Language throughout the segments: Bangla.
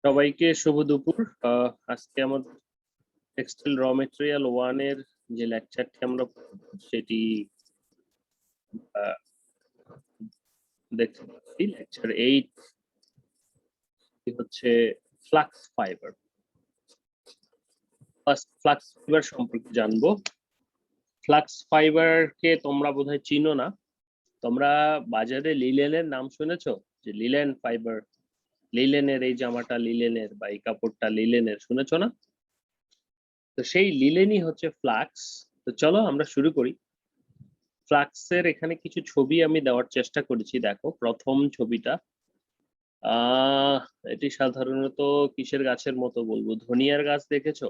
সবাইকে শুভ দুপুর। আজকে আমাদের টেক্সটাইল র মেটেরিয়াল 1 এর যে লেকচারটি আমরা সেটি দেখতে পাচ্ছি লেকচার 8 হচ্ছে flax fibre. First flax fibre সম্পর্কে জানবো। ফ্লাক্স ফাইবারকে তোমরা বোধহয় চিনো না। তোমরা বাজারে লিলেনের নাম শুনেছো? যে লিলেন ফাইবার, লিলেনের এই জামাটা লিলেনের বা এই কাপড়টা লিলেনের, শুনেছো না? তো সেই লিলেনই হচ্ছে ফ্লাক্স। তো চলো আমরা শুরু করি। ফ্লাক্সের এখানে কিছু ছবি আমি দেওয়ার চেষ্টা করেছি। দেখো প্রথম ছবিটা, এটি সাধারণত কিসের গাছের মতো বলবো, ধনিয়ার গাছ দেখেছো?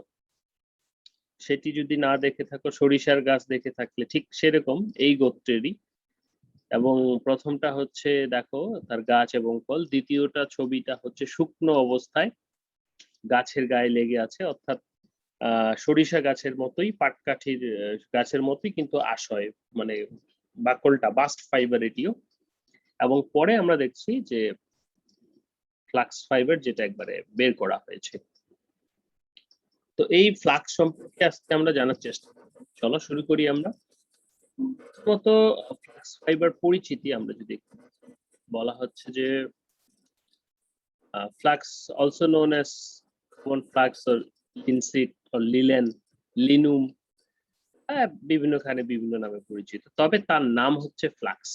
সেটি যদি না দেখে থাকো, সরিষার গাছ দেখে থাকলে ঠিক সেরকম এই গোত্রেরই। এবং প্রথমটা হচ্ছে দেখো তার গাছ এবং ফল, দ্বিতীয়টা ছবিটা হচ্ছে শুকনো অবস্থায় গাছের গায়ে লেগে আছে, অর্থাৎ সরিষা গাছের মতোই, পাটকাঠির গাছের মতোই, কিন্তু আশয় মানে বাকলটা বাস্ট ফাইবার এটিও। এবং পরে আমরা দেখছি যে ফ্লাক্স ফাইবার, যেটা একবারে বের করা হয়েছে। তো এই ফ্লাক্স সম্পর্কে আজকে আমরা জানার চেষ্টা করব। চলো শুরু করি আমরা। প্রথমত ফ্লাক্স ফাইবার পরিচিতি আমরা যদি বলা হচ্ছে যে flax also known as common flax or linseed or linen, linum, বিভিন্নখানে বিভিন্ন নামে পরিচিত, তবে তার নাম হচ্ছে flax.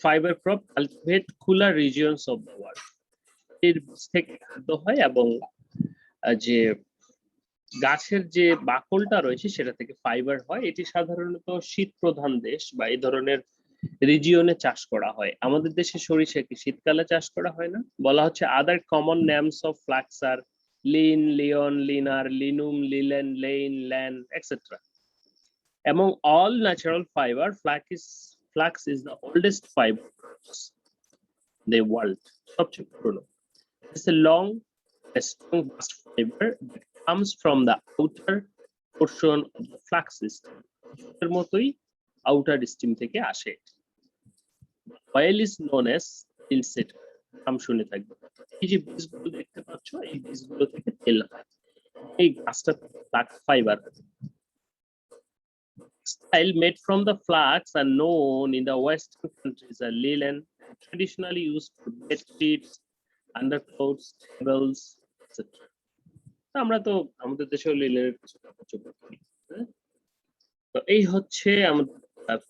Fibre crop cultivate cooler regions of the world. এর থেকে খাদ্য হয় এবং যে গাছের যে বাকলটা রয়েছে সেটা থেকে ফাইবার হয়। এটি সাধারণত শীত প্রধান দেশ বা এই ধরনের রিজিয়নে চাষ করা হয়। আমাদের দেশে সরিষা কি শীতকালে চাষ করা হয় না? বলা হচ্ছে other common names of flax আর lin, leon, linar, linum, linen, lein, lan, etcetera. Among all natural fiber, flax is the oldest fiber in the world. সবচেয়ে পুরনো। It's a long, strong bast fiber that comes from the outer portion of the flax system. এর মতোই outer stem থেকে আসে। Oil is known as linseed. নাম শুনে থাকবে। এই যে বীজগুলো দেখতে পাচ্ছ, এই বীজগুলো থেকে তেল হয়। এই গাছটা flax fibre. Style made from the flax are known in the Western countries as linen, traditionally used for bed sheets, underclothes, tables, etc. আমরা তো আমাদের দেশেও লিলেনের কিছু কাপড় চোপড় করি। তো এই হচ্ছে আমাদের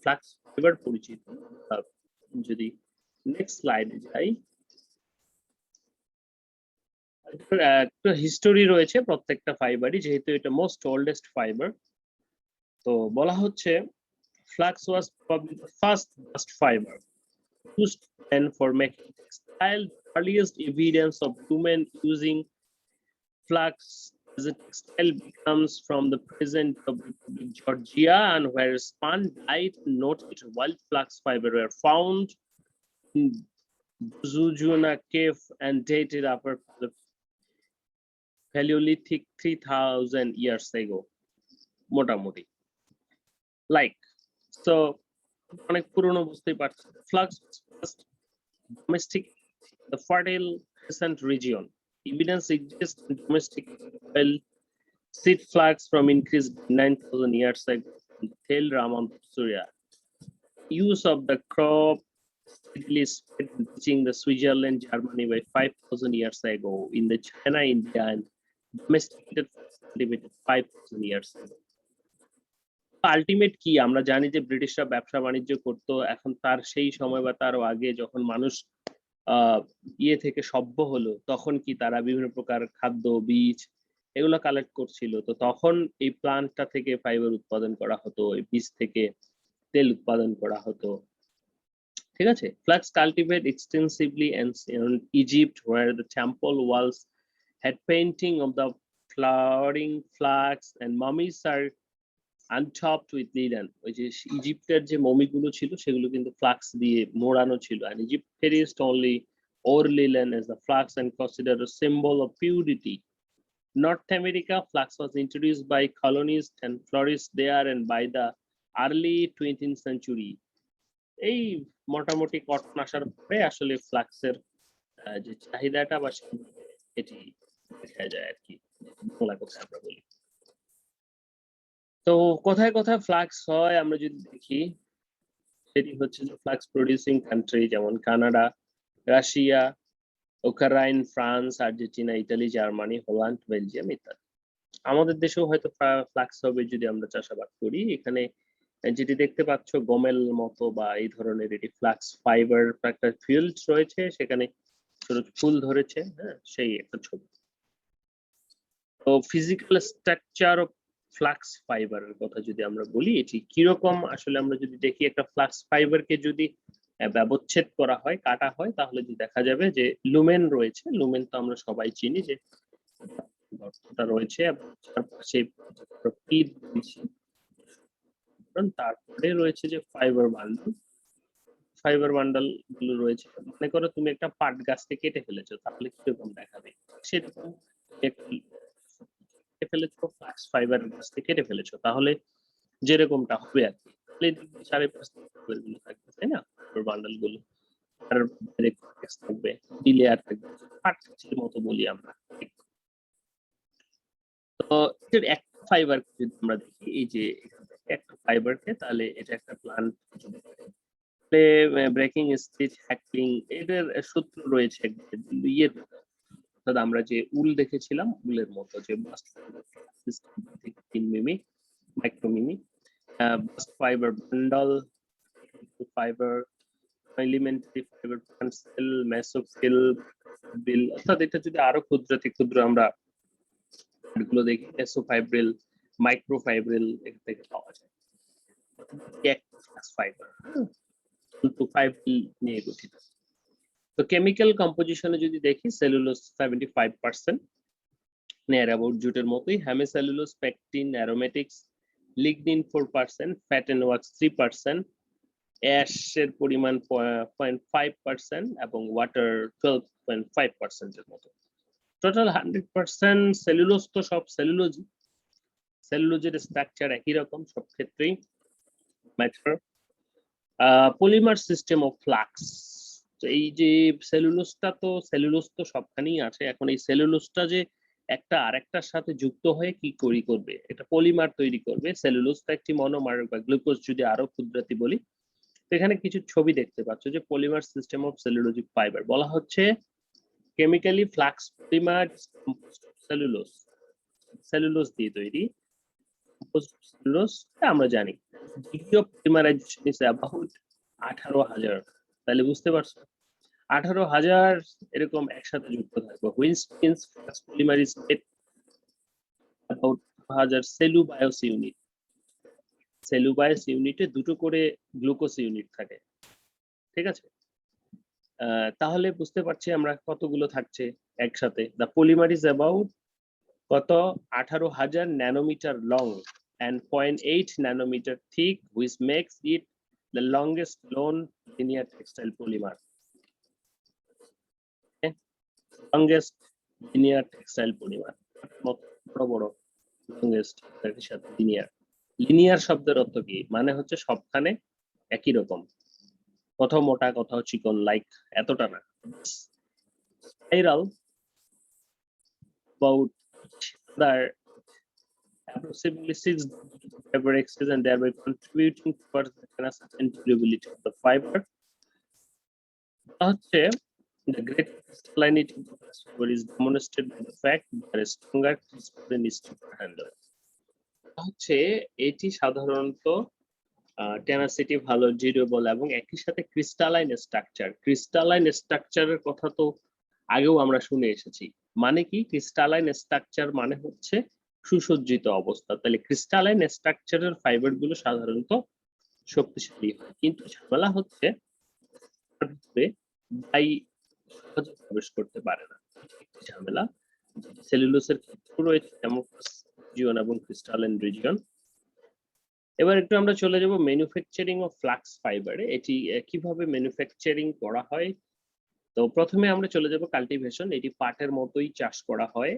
ফ্লাক্স ফাইবার পরিচিত। যদি নেক্সট স্লাইডে যাই, একটা হিস্টোরি রয়েছে প্রত্যেকটা ফাইবারই, যেহেতু এটা মোস্ট ওল্ডেস্ট ফাইবার। তো বলা হচ্ছে flax was probably the first bast fiber used then for making textile. The earliest evidence of women using flax as a textile comes from the present Republic Georgia, and where spun, dyed, and knotted wild flax fiber were found in Zujuna cave and dated upper the Paleolithic 3000 years ago. মোটামুটি লাইক তো অনেক পুরনো, বুঝতেই পারছেন। Flax domestic the fertile crescent region. Evidence exists in domestic well seed flax from increased 9,000 years ago in Tel Ramon, Syria. Use of the crop steadily spread, reaching the Switzerland, Germany by 5,000 years ago. In the China, India, and domesticated cultivated 5,000 years ago. Ultimate কি আমরা জানি যে ব্রিটিশরা ব্যবসা বাণিজ্য করতো। এখন তার সেই সময় বা তারও আগে যখন মানুষ ইয়ে থেকে সভ্য হলো, তখন কি তারা বিভিন্ন প্রকার খাদ্য, বীজ এগুলো কালেক্ট করছিল। তো তখন এই প্লান্টটা থেকে ফাইবার উৎপাদন করা হতো, এই বীজ থেকে তেল উৎপাদন করা হতো। ঠিক আছে। Flax cultivate extensively in Egypt, where the temple walls had painting of the flowering flax and mummies are untopped with linen, ওই যে ইজিপ্টের যে মমিগুলো ছিল সেগুলো কিন্তু ফ্লাক্স দিয়ে মোড়ানো ছিল। and Egypt cherished only or linen as the flax and considered a symbol of purity. North America, flax was introduced by colonists and flourished there and by the early 20th century. এই মোটামুটি কটন আসার পরে আসলে ফ্লাক্সের যে চাহিদাটা বা এটি দেখা যায় আর কি, বাংলা কথায় আমরা বলি। তো কোথায় কোথায় ফ্লাক্স হয় আমরা যদি দেখি, সেটি হচ্ছে যে ফ্লাক্স প্রডিউসিং কান্ট্রি যেমন Canada, Russia, Ukraine, France, Argentina, Italy, Germany, Holland, Belgium ইত্যাদি। আমাদের দেশেও হয়তো ফ্লাক্স হবে যদি আমরা চাষাবাদ করি। এখানে যেটি দেখতে পাচ্ছ গমের মতো বা এই ধরনের এটি ফ্লাক্স ফাইবার একটা ফিল্ড রয়েছে, সেখানে ছোট ফুল ধরেছে, হ্যাঁ, সেই একটা ছবি। তো ফিজিক্যাল স্ট্রাকচার অফ ফ্লাক্স ফাইবারের কথা যদি আমরা বলি, এটি কিরকম আসলে আমরা যদি দেখি, একটা ফ্লাক্স ফাইবারকে যদি ব্যবচ্ছেদ করা হয়, কাটা হয়, তাহলে যে দেখা যাবে যে লুমেন রয়েছে। লুমেন তো আমরা সবাই চিনি যে গর্তটা রয়েছে এবং চারপাশে তারপরে রয়েছে যে ফাইবার বান্ডল। ফাইবার বান্ডল গুলো রয়েছে, মনে করো তুমি একটা পাট গাছকে কেটে ফেলেছো, তাহলে কিরকম দেখাবে, সেরকম কেটে ফেলেছো, ফ্লাক্স ফাইবার গাছকে কেটে ফেলেছো, তাহলে যেরকমটা হবে আর কি, চারিপাশে গুলো থাকবে, তাই না, বান্ডল গুলো, আর থাকবে, লেয়ার থাকবে, পাটের মতো বলি আমরা। তো এটার একটা ফাইবার যদি আমরা দেখি, এই যে একটা ফাইবারকে, তাহলে এটা একটা প্লান্ট ব্রেকিং স্টিচ, হ্যাকলিং, এদের সূত্র রয়েছে ইয়ের, অর্থাৎ আমরা যে উল দেখেছিলাম, উলের মতো যে মিমি, মাইক্রো মিমি, bast fibre bundle, fibre, elementary fibre, plant cell, mesophyll, বিল, অর্থাৎ এটা যদি আরো ক্ষুদ্রাতি ক্ষুদ্র আমরা গুলো দেখি, মেসোফাইব্রিল, মাইক্রোফাইব্রিল, এখান থেকে পাওয়া যায়। ফাইবার কিন্তু ফাইব্রিল নিয়ে গঠিত। তো কেমিক্যাল কম্পোজিশনে যদি দেখি, সেলুলোজ 75%, near about জুটের মতোই, hemicellulose, pectin, aromatics, lignin 4%, fat and wax 3%, অ্যাশের পরিমাণ 0.5% এবং ওয়াটার 12.5% এর মতো। Total 100% cellulose. তো সব সেলুলোজই, সেলুলোজের স্ট্রাকচার একই রকম সব ক্ষেত্রেই matter. Polymer system of flax, এই যে সেলুলোজটা, তো সেলুলোজ তো সবখানেই আছে, এখন এই সেলুলোজটা যে একটা আরেকটার সাথে যুক্ত হয়ে কি করবে, এটা পলিমার তৈরি করবে। সেলুলোজটা একটি মনোমার বা গ্লুকোজ যদি আরো ক্ষুদ্রাতি বলি। তো এখানে কিছু ছবি দেখতে পাচ্ছ যে polymer system of cellulosic fibre বলা হচ্ছে। Chemically flax polymer cellulose, cellulose দিয়ে তৈরি। সেলুলোজ আমরা জানি degree of polymerization is about 18,000। তাহলে বুঝতে পারছো 18,000 এরকম একসাথে যুক্ত থাকবে। Which means flax polymer is about 1000 cellobiose unit. Cellobiose ইউনিটে দুটো করে গ্লুকোজ ইউনিট থাকে, ঠিক আছে। তাহলে বুঝতে পারছি আমরা কতগুলো থাকছে একসাথে। দ্য পলিমার ইজ অ্যাবাউট কত 18,000 nanometre long and 0.8 nanometer thick, which makes it the longest known linear textile polymer. Okay? Longest linear textile polymer, বড় বড় longest এর সাথে linear। linear শব্দের অর্থ কি, মানে হচ্ছে সবখানে একই রকম, কোথাও মোটা কোথাও চিকন, লাইক এতটা না। Spiral about the approximately 6 fiber axis and thereby contributing towards the thickness and durability of the fiber. The great crystallinity of the fiber is demonstrated by the fact that a stronger crystalline is to handle. এটি সাধারণত টেনাসিটি ভালো, ডিউরেবল এবং একই সাথে ক্রিস্টালাইন স্ট্রাকচার। ক্রিস্টালাইন স্ট্রাকচারের কথা তো আগেও আমরা শুনে এসেছি। মানে কি ক্রিস্টালাইন স্ট্রাকচার মানে হচ্ছে সুসজ্জিত অবস্থা। তাহলে ক্রিস্টালাইন স্ট্রাকচারের ফাইবার গুলো সাধারণত শক্তিশালী হয়, কিন্তু ঝামেলা হচ্ছে সহজে প্রবেশ করতে পারে না, ঝামেলা। সেলুলোসের ক্ষেত্রে রয়েছে অ্যামোফাস রিজিয়ন এবং ক্রিস্টালাইন রিজিয়ন। এবার একটু আমরা চলে যাব ম্যানুফ্যাকচারিং অফ ফ্লাক্স ফাইবারে, এটি কিভাবে ম্যানুফ্যাকচারিং করা হয়। তো প্রথমে আমরা চলে যাব কাল্টিভেশন। এটি পাটের মতোই চাষ করা হয়,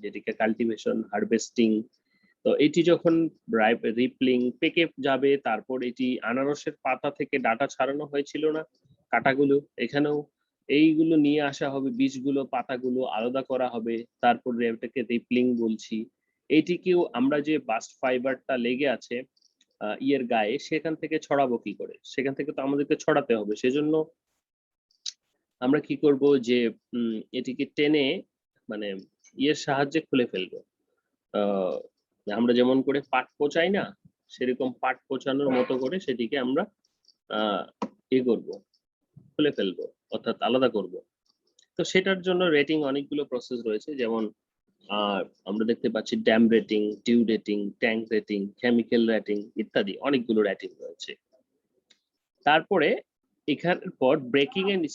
যেটিকে কাল্টিভেশন, হারভেস্টিং। তো এটি যখন রিপলিং পেকে যাবে, তারপর এটি আনারসের পাতা থেকে ডাটা ছাড়ানো হয়েছিল না কাটাগুলো, এখানেও এইগুলো নিয়ে আসা হবে, বীজগুলো পাতাগুলো আলাদা করা হবে, তারপরে এটাকে রিপলিং বলছি। এইটিকেও আমরা যে বাস্ট ফাইবারটা লেগে আছে ইয়ের গায়ে, সেখান থেকে ছড়াবো কি করে? সেখান থেকে তো আমাদেরকে ছড়াতে হবে। সেজন্য আমরা কি করব যে এটিকে টেনে মানে ইয়ের সাহায্যে খুলে ফেলবো। আমরা যেমন করে পাট পচাই না, সেরকম পাট পচানোর মতো করে সেটিকে আমরা করব, খুলে ফেলবো, অর্থাৎ আলাদা করব। তো সেটার জন্য রেটিং অনেকগুলো প্রসেস রয়েছে, যেমন আমরা দেখতে পাচ্ছি dam retting, dew retting, tank retting, chemical retting ইত্যাদি অনেকগুলো রেটিং রয়েছে। তারপরে এখানের পর ব্রেকিং এন্ড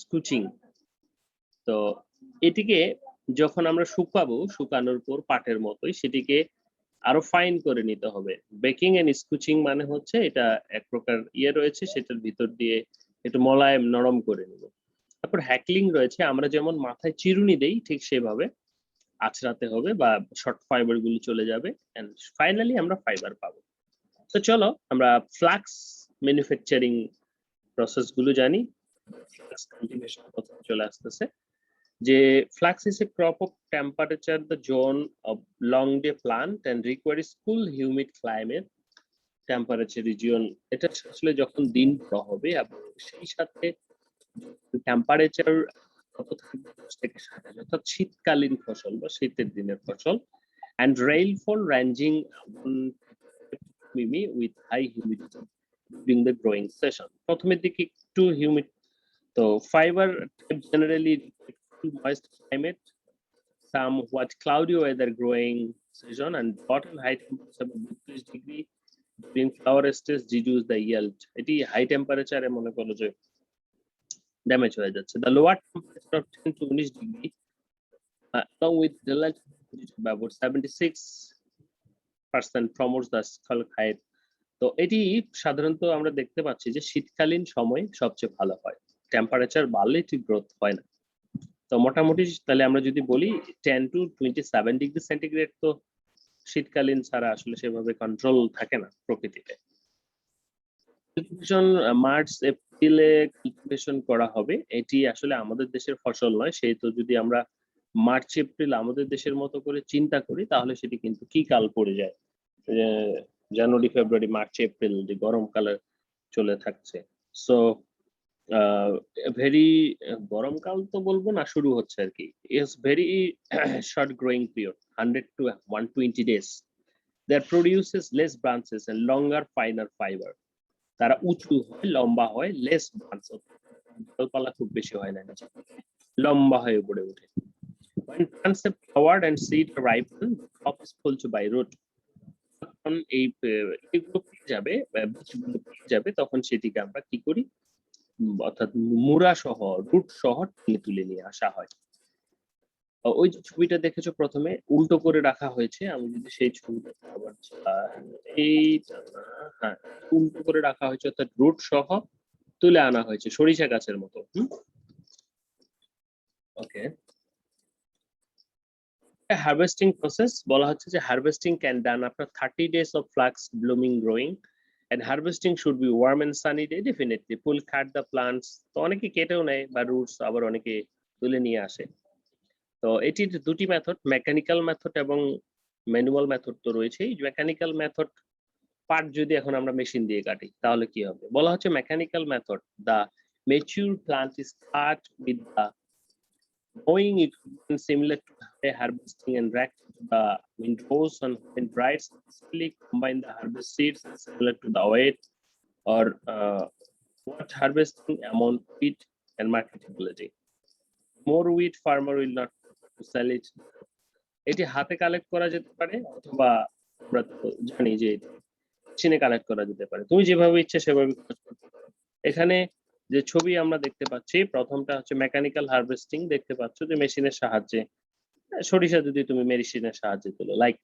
স্কুচিং। তো এটিকে যখন আমরা শুকাবো, শুকানোর পর পাটের মতোই সেটিকে আরো ফাইন করে নিতে হবে। বেকিং এন্ড স্কুচিং মানে হচ্ছে এটা এক প্রকার রয়েছে, সেটার ভিতর দিয়ে একটু মোলায়েম নরম করে নেব। তারপর হ্যাকলিং রয়েছে, আমরা যেমন মাথায় চিরুনি দেই ঠিক সেভাবে আঁচড়াতে হবে বা শর্ট ফাইবার গুলো চলে যাবে, এন্ড ফাইনালি আমরা ফাইবার পাবো। তো চলো আমরা ফ্লাক্স ম্যানুফ্যাকচারিং প্রসেস গুলো জানি। ফ্লাক্স কাল্টিভেশন কথা চলে আসতেছে যে flax is a crop of temperature the zone of long day plant and requires cool humid climate temperature region। এটা আসলে যখন দিন বড় হবে এবং সেই সাথে টেম্পারেচার কত থাকবে 10 থেকে 7, অর্থাৎ শীতকালীন ফসল বা শীতের দিনের ফসল, and rainfall ranging maybe with high humidity during the growing season। প্রথমের দিকে একটু হিউমিড, তো fibre generally moist climate, somewhat cloudy weather growing season, and bottom height temperature of 32 degree during flower stage reduce the yield। এটি হাই টেম্পারেচারে মনে করো যে ড্যামেজ হয়ে যাচ্ছে। The lower temperature of 10 to 19 degree along with relative humidity of about 76% promotes the skulk height। তো এটি সাধারণত আমরা দেখতে পাচ্ছি যে শীতকালীন সময় সবচেয়ে ভালো হয়, টেম্পারেচার বাড়লে এটি গ্রোথ হয় না। তো মোটামুটি তাহলে আমরা যদি বলি 10 to 27 ডিগ্রি সেন্টিগ্রেড তো শীতকালীন ছাড়া আসলে সেভাবে কন্ট্রোল থাকে না প্রকৃতিতে। কাল্টিভেশন মার্চ এপ্রিলে কাল্টিভেশন করা হবে। এটি আসলে আমাদের দেশের ফসল নয়, সেহেতু যদি আমরা মার্চ এপ্রিল আমাদের দেশের মতো করে চিন্তা করি তাহলে সেটি কিন্তু কি কাল পড়ে যায়, জানুয়ারি ফেব্রুয়ারি মার্চ এপ্রিল যে গরমকালে চলে থাকছে। সো ভেরি গরমকাল তো বলবো না, শুরু হচ্ছে আর কি। It's very short growing period 100 to 120 days that produces less branches and longer finer fiber। তারা উঁচু হয়, লম্বা হয়, লেস ব্রাঞ্চ, ডালপালা খুব বেশি হয় না, লম্বা হয়ে উপরে ওঠে। When plants have flowered and seed ripen, the crop is pulled by root। তখন এইগুলো পেয়ে যাবে, তখন সেটিকে আমরা কি করি, অর্থাৎ মুড়া সহ রুট সহ তুলে নিয়ে আসা হয়। ওই যে ছবিটা দেখেছো প্রথমে উল্টো করে রাখা হয়েছে, আমি যদি সেই ছবিটা আবার এইটা হ্যাঁ উল্টো করে রাখা হয়েছে, অর্থাৎ রুট সহ তুলে আনা হয়েছে সরিষা গাছের মতো। ওকে, হারভেস্টিং প্রসেস বলা হচ্ছে যে harvesting can done after 30 days of flax blooming growing and harvesting should be warm and sunny day definitely। Pull cut the plants, তো অনেকে কেটেও নেয় বা রুটস আবার অনেকে তুলে নিয়ে আসে। তো এটির দুটি মেথড, মেকানিক্যাল মেথড এবং ম্যানুয়াল মেথড তো রয়েছেই। মেকানিক্যাল মেথড পার্ট যদি এখন আমরা মেশিন দিয়ে কাটি তাহলে কি হবে, বলা হচ্ছে mechanical method the mature plant is cut with the mowing equipment similar to harvesting and racked to the windrows and when brides simply combine the harvest seeds similar to the weight or what harvesting amount wheat and marketability। More wheat farmer will not sell it। এটি হাতে কালেক্ট করা যেতে পারে অথবা আমরা তো জানি যে মেশিনে কালেক্ট করা যেতে পারে, তুমি যেভাবে ইচ্ছে সেভাবে। এখানে যে ছবি আমরা দেখতে পাচ্ছি, প্রথমটা হচ্ছে মেকানিক্যাল হারভেস্টিং, দেখতে পাচ্ছ যে মেশিনের সাহায্যে, সরিষা যদি তুমি মেশিনের সাহায্যে তোলো লাইক।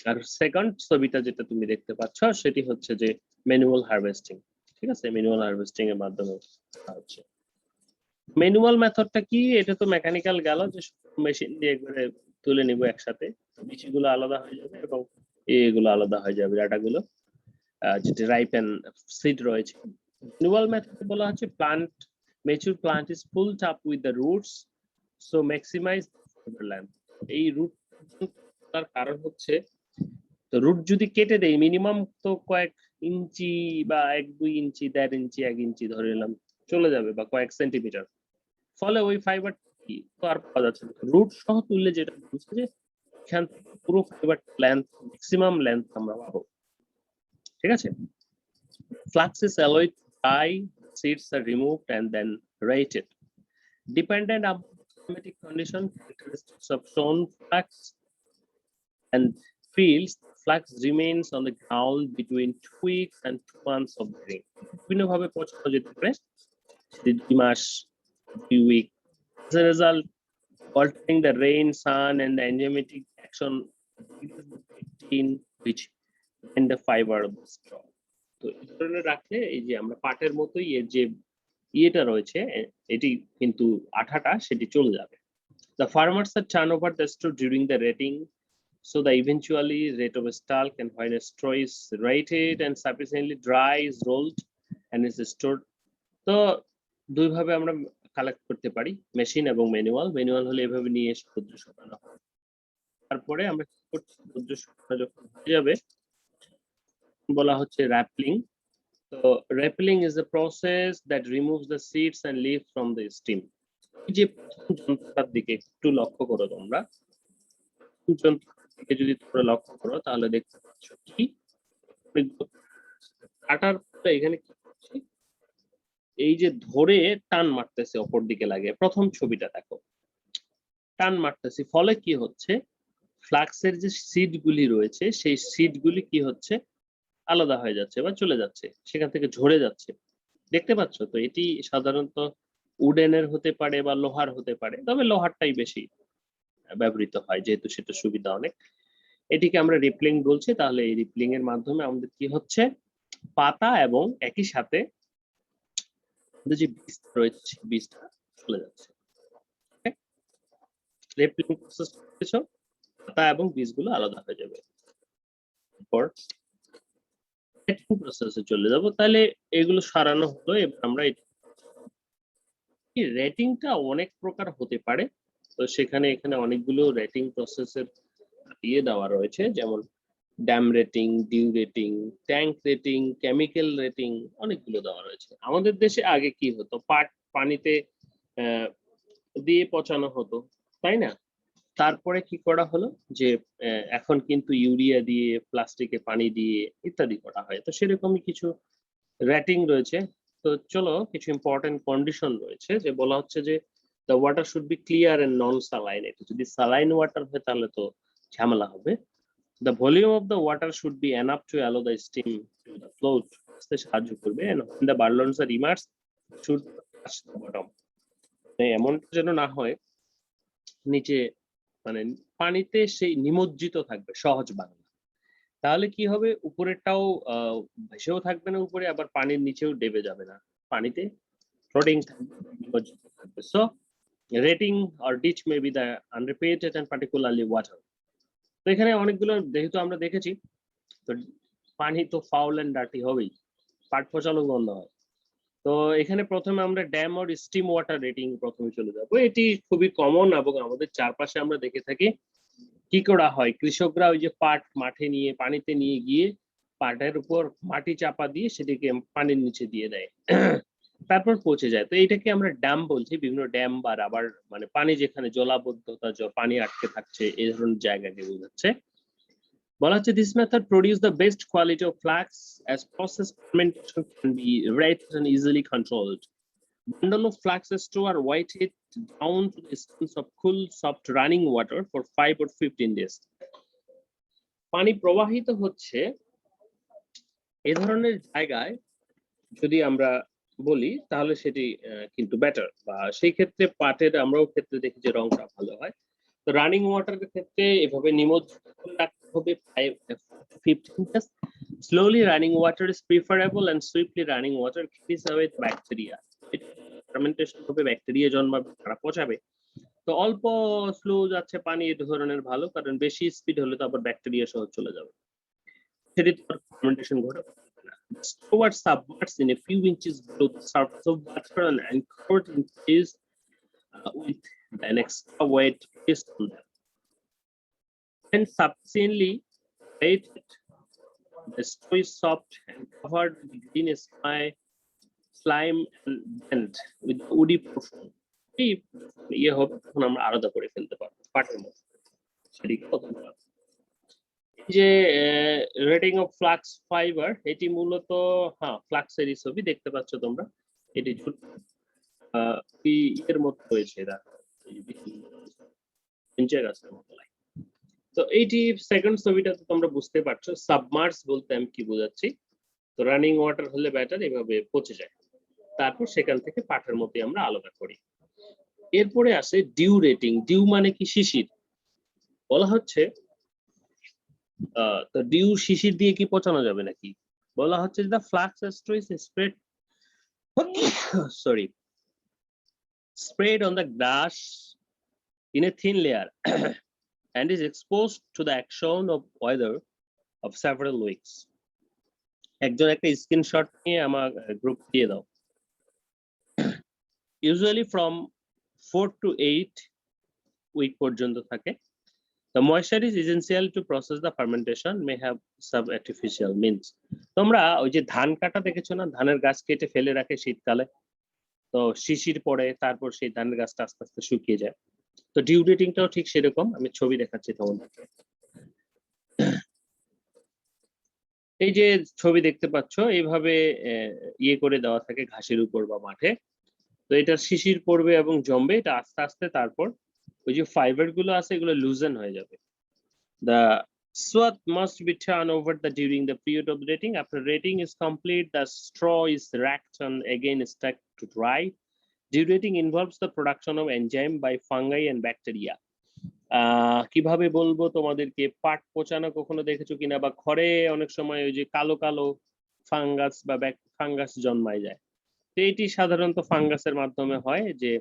আর সেকেন্ড ছবিটা যেটা তুমি দেখতে পাচ্ছ সেটি হচ্ছে যে ম্যানুয়াল হারভেস্টিং, ঠিক আছে, ম্যানুয়াল হারভেস্টিং এর মাধ্যমে হচ্ছে। ম্যানুয়াল মেথডটা কি, এটা তো মেকানিক্যাল গেল যে মেশিন দিয়ে একবারে তুলে নিব একসাথে, বিচিগুলো আলাদা হয়ে যাবে এবং এগুলো আলাদা হয়ে যাবে, ডাটাগুলো যেটা রাইপ এন্ড সিড রয়েছে। ম্যানুয়াল মেথড বলা হচ্ছে plant Mature plant is pulled up with the roots, so maximize fiber length. এই রুট তার কারণ হচ্ছে তো রুট যদি কেটে দেই মিনিমাম তো কয়েক ইঞ্চি বা 1-2 ইঞ্চি 1.5 ইঞ্চি 1 ইঞ্চি ধরে নিলাম চলে যাবে বা কয়েক সেন্টিমিটার, ফলে ওই ফাইবার কি তো আর পাওয়া যাচ্ছে না। রুট সহ তুললে যেটা বলছে যে এখান থেকে পুরো ফাইবার লেন্থ ম্যাক্সিমাম লেন্থ আমরা পাবো। ঠিক আছে, flux is allowed to dry, seeds are removed and then rated. Dependent on climatic condition, characteristics of sown flux and fields, flux remains on the ground between 2 weeks and 2 months of growing. বিভিন্নভাবে পচানো যেতে পারে 2 মাস 2 week. As a result, altering the rain, sun and the enzymatic action in which in the fiber of the straw. তো এই ধরনের রাখলে এই যে আমরা পাটের মতোই এর যে ইয়েটা রয়েছে এটি কিন্তু আঠাটা সেটি চলে যাবে। The farmers are turn over the straw during the rating, so the eventually rate of a stalk, and when a straw is rated and sufficiently dry is rolled and is stored. তো দুই ভাবে আমরা কালেক্ট করতে পারি, মেশিন এবং ম্যানুয়াল। ম্যানুয়াল হলে এভাবে নিয়ে এসে রৌদ্র শুকানো হয়। তারপরে আমরা কি করছি, রৌদ্র শুকানো যখন হয়ে যাবে বলা হচ্ছে র্যাপলিং। তো rappelling is a process that removes the seeds and leaves from the stem. এই যে প্রথম যন্ত্রটার দিকে একটু লক্ষ্য করো তোমরা, যন্ত্রটার দিকে যদি তোমরা লক্ষ্য করো তাহলে দেখতে পাচ্ছ কি কাটার পরে এখানে কি করছি, এই যে ধরে টান মারতেছে অপর দিকে লাগে, প্রথম ছবিটা দেখো টান মারতেছি, ফলে কি হচ্ছে ফ্লাক্সের যে সিড গুলি রয়েছে সেই সিড গুলি কি হচ্ছে আলাদা হয়ে যাচ্ছে বা চলে যাচ্ছে, সেখান থেকে ঝরে যাচ্ছে। দেখতে পাচ্ছ তো এটি সাধারণত উডেনের হতে পারে বা লোহার হতে পারে, তবে লোহারটাই বেশি ব্যবহৃত হয় যেহেতু সেটা সুবিধা অনেক। এটিকে আমরা রিপলিং বলছি। তাহলে এই রিপলিং এর মাধ্যমে আমাদের কি হচ্ছে পাতা এবং একই সাথে যে বীজ রয়েছে বীজটা চলে যাচ্ছে। রিপলিং প্রসেস করেছো, পাতা এবং বীজগুলো আলাদা হয়ে যাবে। এরপর রেটিং প্রসেসে চলে যাব। তাহলে এগুলো সারানো হলো, এবার আমরা রেটিংটা অনেক প্রকার হতে পারে। তো সেখানে এখানে অনেকগুলো রেটিং প্রসেসের দিয়ে দেওয়া রয়েছে, যেমন dam retting, dew retting, tank retting, chemical retting, অনেকগুলো দেওয়া রয়েছে। আমাদের দেশে আগে কি হতো, পাট পানিতে দিয়ে পচানো হতো, তাই না? তারপরে কি করা হলো যে এখন কিন্তু ইউরিয়া দিয়ে, প্লাস্টিকে পানি দিয়ে ইত্যাদি করা হয়। তো সেরকমই কিছু রেটিং রয়েছে। তো চলো কিছু ইম্পর্টেন্ট কন্ডিশন রয়েছে, যে বলা হচ্ছে যে the water should be clear and non saline. এটা যদি saline water হয় তাহলে তো ঝামেলা হবে। The volume of the water should be enough to allow the steam to the float, সাহায্য করবে, and when the balloons are immersed should touch the bottom. এমনটা যেন না হয় নিচে মানে পানিতে সেই নিমজ্জিত থাকবে, সহজ বাংলা। তাহলে কি হবে, উপরেরটাও ভেসেও থাকবে না উপরে, আবার পানির নিচেও ডেবে যাবে না, পানিতে ফ্লোটিং থাকবে, নিমজ্জিত থাকবে। So retting or ditch may be the unrepeated and particularly water. তো এখানে অনেকগুলো যেহেতু আমরা দেখেছি, তো পানি তো ফাউল এন্ড ডার্টি হবেই, পাট পচানো গন্ধ হয়। তো এখানে প্রথমে আমরা dam or steam water retting প্রথমে চলে যাব। এটি খুবই কমন এবং আমাদের চারপাশে আমরা দেখে থাকি। কি করা হয়, কৃষকরা ওই যে পাট মাঠে নিয়ে পানিতে নিয়ে গিয়ে পাটের উপর মাটি চাপা দিয়ে সেটিকে পানির নিচে দিয়ে দেয়, তারপর পচে যায়। তো এইটাকে আমরা ড্যাম বলছি। বিভিন্ন ড্যাম বা রাবার মানে পানি যেখানে জলাবদ্ধতা, পানি আটকে থাকছে এই ধরনের জায়গাকে বোঝাচ্ছে। বলা হচ্ছে this method produce the best quality of flax as process fermentation can be rated and easily controlled. Bundle of flax straw are weighted down to the essence of cool soft running water for 5 or 15 days. পানি প্রবাহিত হচ্ছে এই ধরনের জায়গায় যদি আমরা বলি তাহলে সেটি কিন্তু বেটার, বা সেই ক্ষেত্রে পাটের আমরাও ক্ষেত্রে দেখি যে রংটা ভালো হয়। তো রানিং ওয়াটারের ক্ষেত্রে এভাবে নিমজ্জিত করে রাখতে হবে 15 days. Slowly running water is preferable and swiftly running water kills away bacteria. Fermentation হবে, ব্যাকটেরিয়া জন্মাবে, তারা পচাবে। তো অল্প স্লো যাচ্ছে পানি এই ধরনের ভালো, কারণ বেশি স্পিড হলে তো আবার ব্যাকটেরিয়া সহ চলে যাবে, সেটি ফার্মেন্টেশন ঘটে না। Stover submerged in a few inches below the surface of water and anchored in place with an extra weight placed on them. When sufficiently weighted, the story is soft and covered with green slime and bent with the woody portion. ইয়ে হবে তখন আমরা আলাদা করে ফেলতে পারবো পাটের মতো। সেদিকে প্রথম ক্লাস। যে রেটিং অফ ফ্লাক্স ফাইবার, এটি মূলত ফ্লাক্সেরই ছবি দেখতে পাচ্ছ তোমরা। এটি এর মতো হয়েছে এরা গাছের মতো। তো এইটি সেকেন্ড ছবিটাতে তোমরা বুঝতে পারছো সাবমার্স বলতে আমি কি বোঝাচ্ছি। তো রানিং ওয়াটার হলে ব্যাটার এভাবে পচে যায়, তারপর সেখান থেকে পাটের মতো আমরা আলাদা করি। এরপরে আসে ডিউ রেটিং। ডিউ মানে কি? শিশির। বলা হচ্ছে তো ডিউ শিশির দিয়ে কি পচানো যাবে নাকি? বলা হচ্ছে the flux estuary is spread on the glass in a thin layer and is exposed to the action of weather of several weeks. একজন একটা স্ক্রিনশট নিয়ে আমার গ্রুপ দিয়ে দাও। Usually from 4 to 8 week পর্যন্ত থাকে। The moisture is essential to process the fermentation, may have some artificial means. তোমরা ওই যে ধান কাটা দেখেছো না, ধানের গাছ কেটে ফেলে রাখে শীতকালে, তো শিশির পড়ে, তারপর সেই ধানের গাছটা আস্তে আস্তে শুকিয়ে যায়। তো ডিউ ডেটিংটাও ঠিক সেরকম। আমি ছবি দেখাচ্ছি তোমাদেরকে। এই যে ছবি দেখতে পাচ্ছ, এইভাবে ইয়ে করে দেওয়া থাকে ঘাসের উপর বা মাঠে। তো এটা শিশির পড়বে এবং জমবে, এটা আস্তে আস্তে তারপর ওই যে ফাইবার গুলো আছে এগুলো লুজেন হয়ে যাবে। The swath must be turned over during the period of rating. After rating is complete, the straw is racked and again stuck to dry. Dew rating involves the production of enzyme by fungi and bacteria. কিভাবে বলবো তোমাদেরকে, পাট পচানো কখনো দেখেছো কিনা, বা খড়ে অনেক সময় ওই যে কালো কালো ফাঙ্গাস বা ফাঙ্গাস জন্মায় যায়। তো এটি সাধারণত ফাঙ্গাসের মাধ্যমে হয়, যে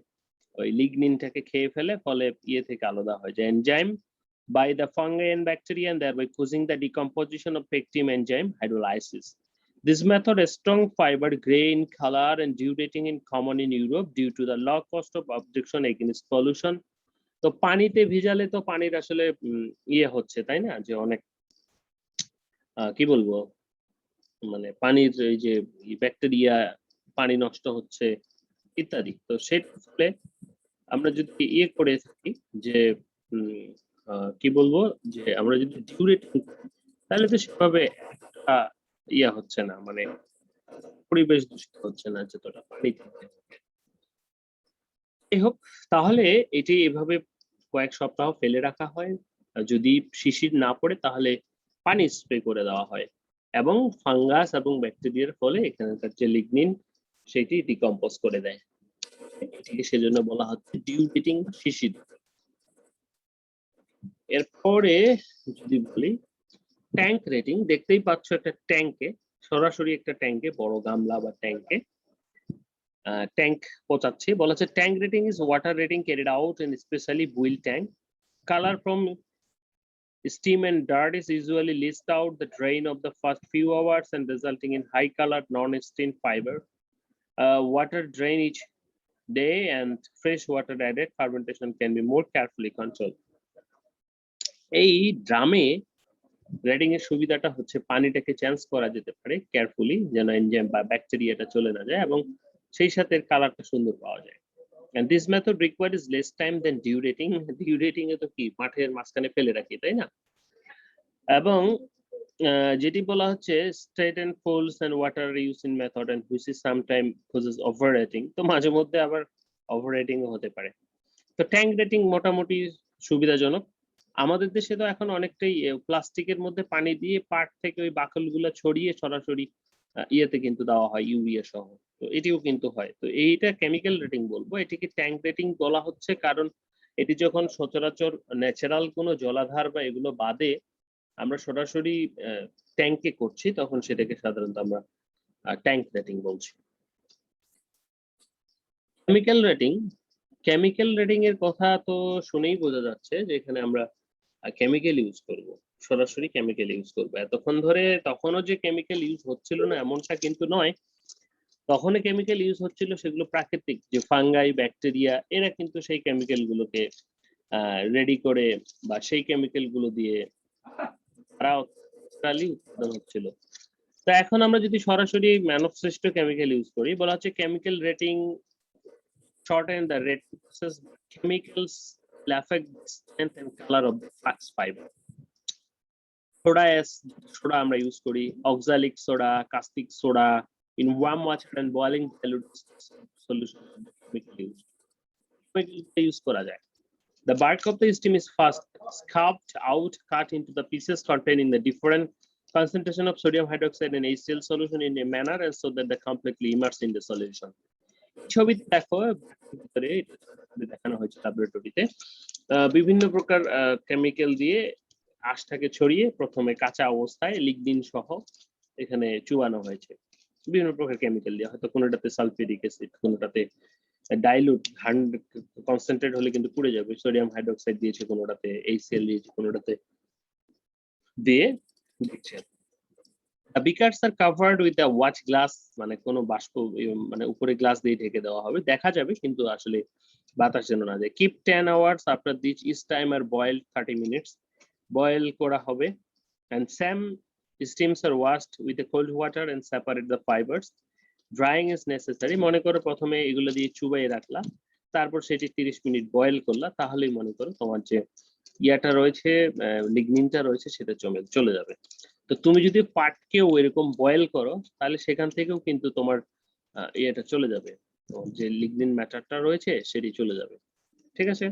ওই লিগনিনটাকে খেয়ে ফেলে, ফলে ইয়ে থেকে আলাদা হয় যে enzyme by the fungi and bacteria, and thereby causing the decomposition of pectin enzyme hydrolysis. This method is strong fiber, gray in color, and dew rating in common in Europe due to the low cost of objection against pollution. তো পানিতে ভিজালে তো পানির আসলে ইয়ে হচ্ছে, তাই না, যে অনেক কি বলবো, মানে পানির এই যে ব্যাকটেরিয়া, পানি নষ্ট হচ্ছে ইত্যাদি। তো সেটা আমরা যদি ইয়ে করে থাকি যে কি বলবো, যে আমরা যদি ডিউ রেটিং, তাহলে তো সেভাবে ইয়া হচ্ছে না, মানে পরিবেশ দূষিত হচ্ছে না যতটা পানি থেকে। যাই হোক, তাহলে এটি এভাবে কয়েক সপ্তাহ ফেলে রাখা হয়। যদি শিশির না পড়ে তাহলে পানি স্প্রে করে দেওয়া হয়, এবং ফাঙ্গাস এবং ব্যাকটেরিয়ার ফলে এখানকার যে লিগনিন সেটি ডিকম্পোজ করে দেয়। এটিকে সেজন্য বলা হচ্ছে ডিউ রেটিং, শিশির। এরপরে যদি বলি ট্যাঙ্ক রেটিং, দেখতেই পাচ্ছ একটা ট্যাঙ্কে, সরাসরি একটা ট্যাঙ্কে, বড় গামলা বা ট্যাঙ্কে ট্যাঙ্ক পচাচ্ছে। বলা হচ্ছে tank rating is water rating carried out in specially built tank. Color from steam and dirt is usually leached out the drain of the first few hours and resulting in high colored non-steam fiber. Water drain each day and fresh water added. Fermentation can be more carefully controlled. এই ড্রামে রেটিং এর সুবিধাটা হচ্ছে পানিটাকে চেঞ্জ করা যেতে পারে কেয়ারফুলি, যেন এনজাইম বা ব্যাকটেরিয়াটা চলে না যায়, এবং সেই সাথে কালারটা সুন্দর পাওয়া যায়। And this method requires less time than dew rating. Dew rating এ তো কি মাঠের মাঝখানে ফেলে রাখি, তাই না? এবং যেটি বলা হচ্ছে straight and folds and water reusing method, and which is sometimes causes over rating. তো মাঝে মধ্যে আবার ওভার রেটিং হতে পারে। তো ট্যাঙ্ক রেটিং মোটামুটি সুবিধাজনক। আমাদের দেশে তো এখন অনেকটাই প্লাস্টিকের মধ্যে পানি দিয়ে পাট থেকে ওই বাকলগুলো ছড়িয়ে সরাসরি ইয়েতে কিন্তু দেওয়া হয়, ইউরিয়া সহ। তো এটিও কিন্তু হয়। তো এইটা কেমিক্যাল রেটিং বলবো, এটিকে ট্যাঙ্ক রেটিং বলা হচ্ছে কারণ এটি যখন সচরাচর ন্যাচারাল কোনো জলাধার বা এগুলো বাদে আমরা সরাসরি ট্যাঙ্কে করছি, তখন সেটাকে সাধারণত আমরা ট্যাঙ্ক রেটিং বলছি। কেমিক্যাল রেটিং, কেমিক্যাল রেটিং এর কথা তো শুনেই বোঝা যাচ্ছে যে এখানে আমরা কেমিক্যাল ইউজ করব। সরাসরি কেমিক্যাল ইউজ করবো। এতক্ষণ ধরে তখনও যে কেমিক্যাল ইউজ হচ্ছিল না এমনটা কিন্তু নয়, তখনই কেমিক্যাল ইউজ হচ্ছিল সেগুলো প্রাকৃতিক, যে ফাঙ্গাই, ব্যাকটেরিয়া, এরা কিন্তু সেই কেমিক্যাল গুলোকে রেডি করে বা সেই কেমিক্যাল গুলো দিয়ে তারা উৎপাদন হচ্ছিল। তো এখন আমরা যদি সরাসরি মানবসৃষ্ট কেমিক্যাল ইউজ করি, বলা হচ্ছে chemical rating shorten the rating process. Chemicals will affect the strength and color of the flux fiber. Soda আমরা ইউজ করি, oxalic soda, caustic soda, in warm water and boiling dilute solution use করা যায়। The bark of the stem is first scarped out, cut into the pieces containing the different concentration of sodium hydroxide and HCl solution in a manner and so that they completely immerse in the solution. ছবিতে দেখো, দেখানো হয়েছে ল্যাবরেটরিতে বিভিন্ন প্রকার কেমিক্যাল দিয়ে আঁশটাকে ছড়িয়ে প্রথমে কাঁচা অবস্থায় লিগনিন সহ এখানে চুবানো হয়েছে। বিভিন্ন প্রকার কেমিক্যাল দিয়ে, হয়তো কোনোটাতে সালফিউরিক অ্যাসিড, কোনোটাতে ডাইলুট কনসেন্ট্রেট হলে কিন্তু পুড়ে যাবে, সোডিয়াম হাইড্রোক্সাইড দিয়েছে, কোনোটাতে HCl দিয়েছে, কোনোটাতে দিয়ে দিচ্ছে। Beakers are covered with a watch glass, মানে কোনো বাষ্প মানে উপরে গ্লাস দিয়ে ঢেকে দেওয়া হবে, দেখা যাবে কিন্তু আসলে বাতাস যেন না যায়। Keep 10 hours after this each time আর বয়েল 30 minutes, বয়েল করা হবে। and some steams are washed with the cold water and separate the fibers. Drying is necessary. মনে করো প্রথমে এগুলো দিয়ে চুবাই রাখলা, তারপর সেটি 30 মিনিট বয়েল করলা, তাহলেই মনে করো তোমার যে ইয়াটা রয়েছে, লিগনিনটা রয়েছে, সেটা চলে যাবে। তো তুমি যদি পাটকেও এরকম বয়েল করো তাহলে সেখান থেকেও কিন্তু তোমার ইয়েটা চলে যাবে, যে লিগনিন ম্যাটারটা রয়েছে সেটি চলে যাবে। ঠিক আছে,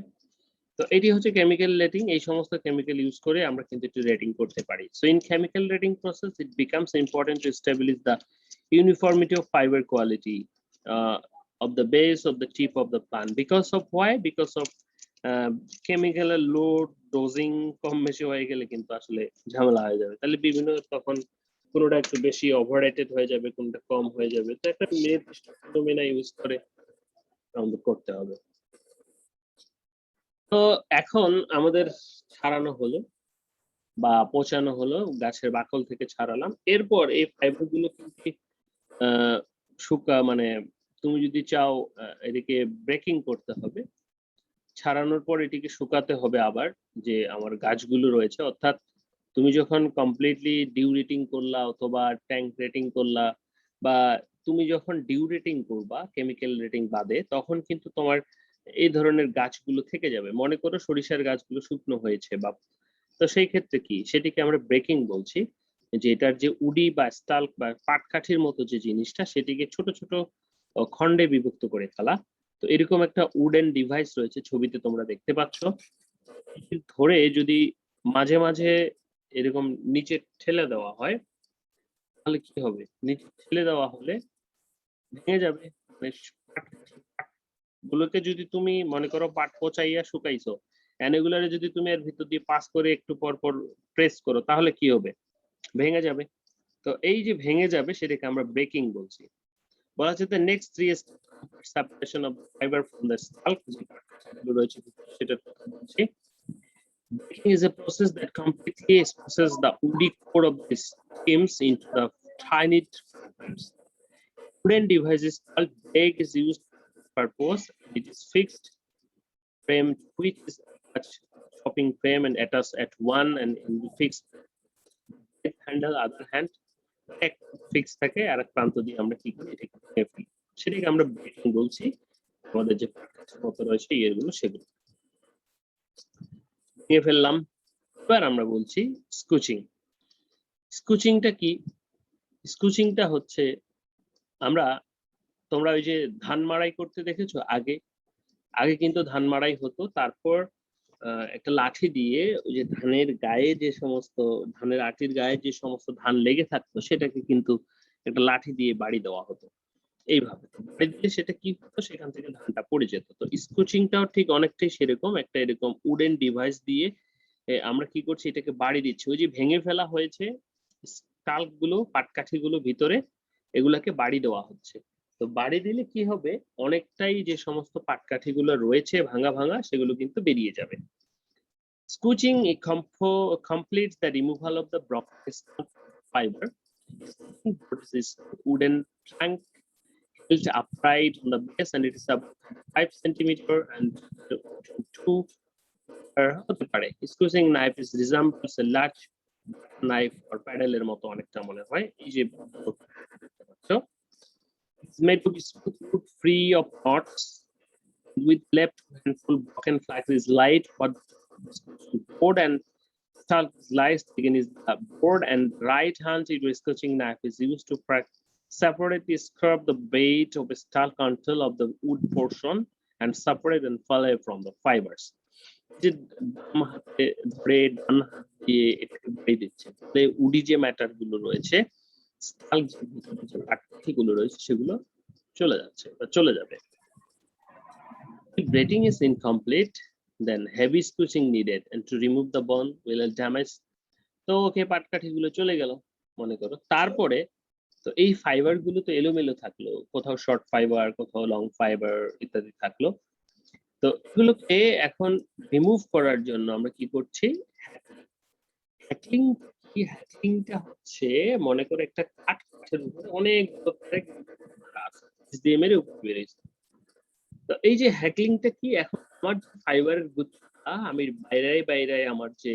তো এটি হচ্ছে কেমিক্যাল রেটিং। এই সমস্ত কেমিক্যাল ইউজ করে আমরা কিন্তু একটু রেটিং করতে পারি। So in chemical rating process it becomes important to establish the uniformity of fiber quality of the base of the tip of the plant. Because of why? Because of chemical load dosing কম বেশি হয়ে গেলে কিন্তু আসলে ঝামেলা হয়ে যাবে, তাহলে বিভিন্ন তখন কোনোটা একটু বেশি ওভাররেটেড হয়ে যাবে, কোনটা কম হয়ে যাবে। তো একটা নির্দিষ্ট ফর্মুলা ইউজ করে আমাদের করতে হবে। তো এখন আমাদের ছাড়ানো হলো বা পচানো হলো, গাছের বাকল থেকে ছাড়ালাম। এরপর এই ফাইবার গুলো কিন্তু মানে তুমি যদি চাও এদিকে ব্রেকিং করতে হবে, ছাড়ানোর পর এটিকে শুকাতে হবে আবার, যে আমার গাছগুলো রয়েছে। অর্থাৎ তুমি যখন কমপ্লিটলি ডিউ রেটিং করলা অথবা ট্যাঙ্ক রেটিং করলা, বা তুমি যখন ডিউ রেটিং করবা কেমিক্যাল রেটিং বাদে, তখন কিন্তু তোমার এই ধরনের গাছগুলো থেকে যাবে। মনে করো সরিষার গাছগুলো শুকনো হয়েছে, বা তো সেই ক্ষেত্রে কি সেটিকে আমরা ব্রেকিং বলছি, যে এটার যে উডি বা স্টাল্ক বা পাটকাঠির মতো যে জিনিসটা, সেটিকে ছোট ছোট খণ্ডে বিভক্ত করে ফেলা। তো এরকম একটা উডেন ডিভাইস রয়েছে, ছবিতে তোমরা দেখতে পাচ্ছ। ধরে যদি মাঝে মাঝে এরকম নিচে ঠেলে দেওয়া হয়, তাহলে কি হবে? নিচে ঠেলে দেওয়া হলে ভেঙে যাবে। গুলোকে যদি তুমি মনে করো পাট পচাইয়া শুকাইছো, এগুলারে যদি তুমি এর ভিতর দিয়ে পাস করে একটু পর পর প্রেস করো, তাহলে কি হবে? ভেঙে যাবে। তো এই যে ভেঙে যাবে সেটাকে আমরা ব্রেকিং বলছি। বলা হচ্ছে the next three is separation of fiber from the stalk, রয়েছে সেটা বলছি। Breaking is a process that completely exposes the woody core of the stems into the tiny fragments. Wooden device is called break is used for purpose. It is fixed frame which is attached chopping frame and attached at one and in the fixed handle other hand এক ফিক্স থাকে, আর এক প্রান্ত দিয়ে আমরা কি করি, এটাকে ভেঙে ফেলি, সেটাকে আমরা ব্রেকিং বলছি। আমাদের যে মতো রয়েছে ইয়েগুলো সেগুলো ভেঙে ফেললাম। এবার আমরা বলছি স্কুচিং। স্কুচিংটা কি? স্কুচিংটা হচ্ছে আমরা, তোমরা ওই যে ধান মাড়াই করতে দেখেছো, আগে আগে কিন্তু ধান মাড়াই হতো, তারপর একটা লাঠি দিয়ে ওই যে ধানের গায়ে যে সমস্ত ধানের আটির গায়ে যে সমস্ত ধান লেগে থাকতো, সেটাকে কিন্তু একটা লাঠি দিয়ে বাড়ি দেওয়া হতো। এইভাবে বাড়ি দিলে সেটা কি হতো, সেখান থেকে ধানটা পড়ে যেত। তো স্কুচিংটাও ঠিক অনেকটাই সেরকম, একটা এরকম উডেন ডিভাইস দিয়ে আমরা কি করছি, এটাকে বাড়ি দিচ্ছি। ওই যে ভেঙে ফেলা হয়েছে স্টাল্ক গুলো, পাটকাঠি গুলো ভিতরে, এগুলাকে বাড়ি দেওয়া হচ্ছে। তো বাড়ি দিলে কি হবে, অনেকটাই যে সমস্ত পাটকাঠি গুলো রয়েছে ভাঙা ভাঙা, সেগুলো কিন্তু বেরিয়ে যাবে। Scooching completes the removal of the broken fiber. This wooden trunk held upright on the base, and it is about 5 centimeter and 2 হতে পারে। Scooching knife is resembles a large knife or paddle এর মতো অনেকটা মনে হয়। এই যে so it's made to be smooth, free of knots, with left hand full broken flax is light, but board and stalk lies against the board, and right hand scotching knife is used to separately scrub the bait of a stalk until of the wood portion and separate and fall away from the fibers. Woody যে ম্যাটার গুলো রয়েছে, গুলো রয়েছে সেগুলো চলে যাচ্ছে বা চলে যাবে। If braiding is incomplete, then heavy scooching needed, and to remove the bone will damage. তো ওকে পাটকাঠি গুলো চলে গেল মনে করো, তারপরে তো এই ফাইবার গুলো তো এলোমেলো থাকলো, কোথাও শর্ট ফাইবার, কোথাও লং ফাইবার ইত্যাদি থাকলো। তো এগুলোকে এখন রিমুভ করার জন্য আমরা কি করছি, হ্যাকলিংটা হচ্ছে মনে করে একটা কাঠের উপরে অনেক মেরে উপরে বেরিয়েছে। তো এই যে হ্যাকলিংটা কি, এখন আমার ফাইবারের গুচ্ছটা আমি বাইরে আমার যে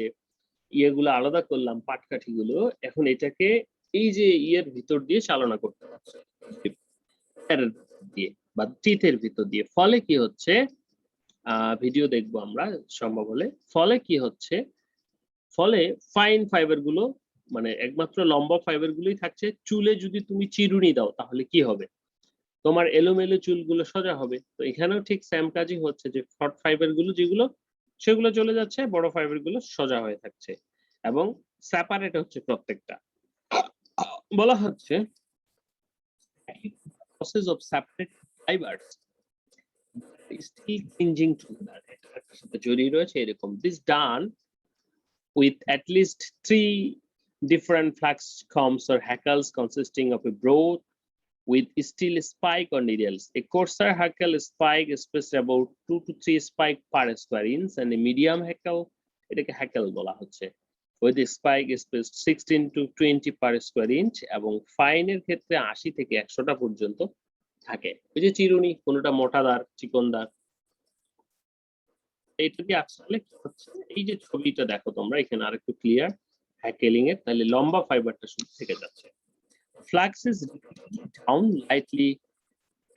ইয়েগুলো আলাদা করলাম পাটকাঠিগুলো, এখন এটাকে এই যে ইয়ের ভিতর দিয়ে চালনা করতে পারছে দিয়ে বা টিথের ভিতর দিয়ে। ফলে কি হচ্ছে, ভিডিও দেখবো আমরা সম্ভব হলে। ফলে কি হচ্ছে, ফলে ফাইন ফাইবার গুলো মানে একমাত্র লম্বা ফাইবার গুলোই থাকছে। চুলে যদি তুমি চিরুনি দাও তাহলে কি হবে, তোমার এলোমেলো চুলগুলো সোজা হবে। তো এখানেও ঠিক সেম কাজই হচ্ছে, যে শর্ট ফাইবার গুলো যেগুলো সেগুলো চলে যাচ্ছে, বড় ফাইবার গুলো সোজা হয়ে থাকছে এবং সেপারেট হচ্ছে প্রত্যেকটা। বলা হচ্ছে process of separate fibers still clinging together, এটার সাথে জড়িয়ে রয়েছে এরকম। This done with at least 3 different flax combs or hackles consisting of a broad with steel spike or needles. A coarser hackle spike is spaced about 2 to 3 spike per square inch, and a medium hackle, এটাকে hackle বলা হচ্ছে, with the spike is spaced 16 to 20 per square inch, এবং ফাইনের ক্ষেত্রে 80 থেকে 100টা পর্যন্ত থাকে। ওই যে চিরুনি, কোনটা মোটাদার চিকনদার। এইটা দিয়ে আসলে কি হচ্ছে, এই যে ছবিটা দেখো তোমরা এখানে আরেকটু ক্লিয়ার হ্যাকেলিং এর, তাহলে লম্বা ফাইবারটা শুধু থেকে যাচ্ছে। Flax is down lightly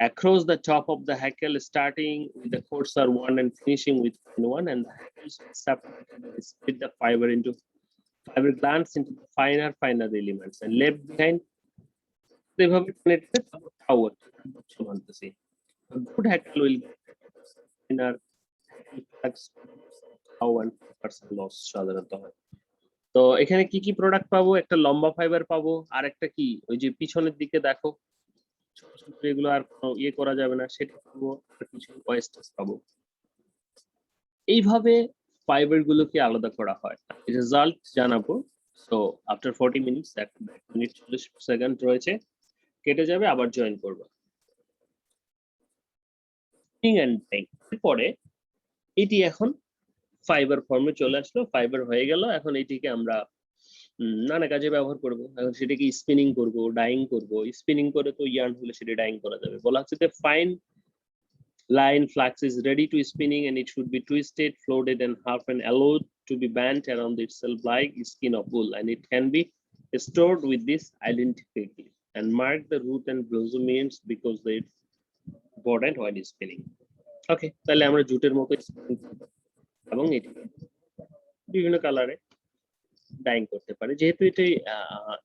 across the top of the hackle, starting with the coarser one and finishing with thin one, and the hackles split the fiber into fiber glands into the finer elements and left behind. এভাবে connected power মানতেছি। Good hackle will inner flax how 1% loss সাধারণত হয়। তো এখানে কি কি প্রোডাক্ট পাবো, একটা লম্বা ফাইবার পাবো, আর একটা কি ওই যে পিছনের দিকে দেখো এগুলো আর ইয়ে করা যাবে না সেটা পাবো, আর কিছু ওয়েস্টেজ পাবো। এইভাবে ফাইবার গুলোকে আলাদা করা হয়, রেজাল্ট জানাবো। So after 40 minutes, 1 minute 40 second রয়েছে, কেটে যাবে, আবার জয়েন করবো। পরে এটি এখন ফাইবার ফর্মে চলে আসলো, ফাইবার হয়ে গেল। এখন এটিকে আমরা নানা কাজে ব্যবহার করব। এখন সেটাকে স্পিনিং করব, ডাইং করব। স্পিনিং করে তো ইয়ার্ন হলে সেটা ডাইং করা যাবে। বলা হচ্ছে যে fine line flax is ready to spinning, and it should be twisted, floated, and half and allowed to be bent around itself like skin of wool, and it can be stored with this identically and mark the root and blossom ends because they important while spinning. Okay, তাহলে আমরা জুটের মতো এবং এটি বিভিন্ন কালারে ডাইং করতে পারে, যেহেতু এটি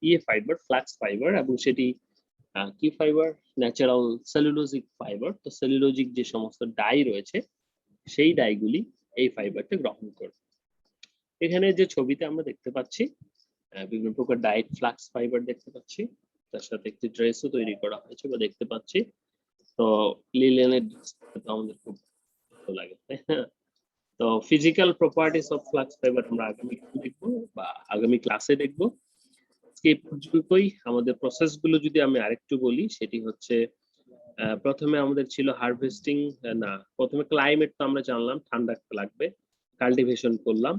ইয়ে ফাইবার, ফ্লাক্স ফাইবার, এবং সেটি কি ফাইবার, ন্যাচারাল সেলুলোজিক ফাইবার। তো সেলুলোজিক যে সমস্ত ডাই রয়েছে সেই ডাইগুলি এই ফাইবারটা গ্রহণ করে। এখানে যে ছবিতে আমরা দেখতে পাচ্ছি বিভিন্ন প্রকার ডাইড ফ্লাক্স ফাইবার দেখতে পাচ্ছি, তার সাথে একটি ড্রেসও তৈরি করা হয়েছে বা দেখতে পাচ্ছি। তো লিলেনের ড্রেসটা আমাদের খুব ভালো লাগে। তো physical properties of flax fibre আমরা আগামী দেখবো বা আগামী ক্লাসে দেখবো। এই পর্যন্তই আমাদের প্রসেস গুলো যদি আমি আরেকটু বলি, সেটি হচ্ছে প্রথমে আমাদের ছিল হারভেস্টিং, না প্রথমে ক্লাইমেট তো আমরা জানলাম ঠান্ডা লাগবে, কাল্টিভেশন করলাম,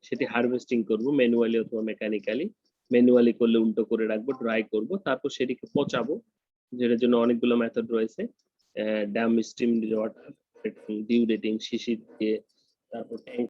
সেটি হারভেস্টিং করব ম্যানুয়ালি অথবা মেকানিক্যালি। ম্যানুয়ালি করলে উল্টো করে রাখবো, ড্রাই করব, তারপর সেটিকে পচাবো, যেটার জন্য অনেকগুলো মেথড রয়েছে। Dam steam water, dew retting, শিশির দিয়ে, তারপর ট্যাঙ্ক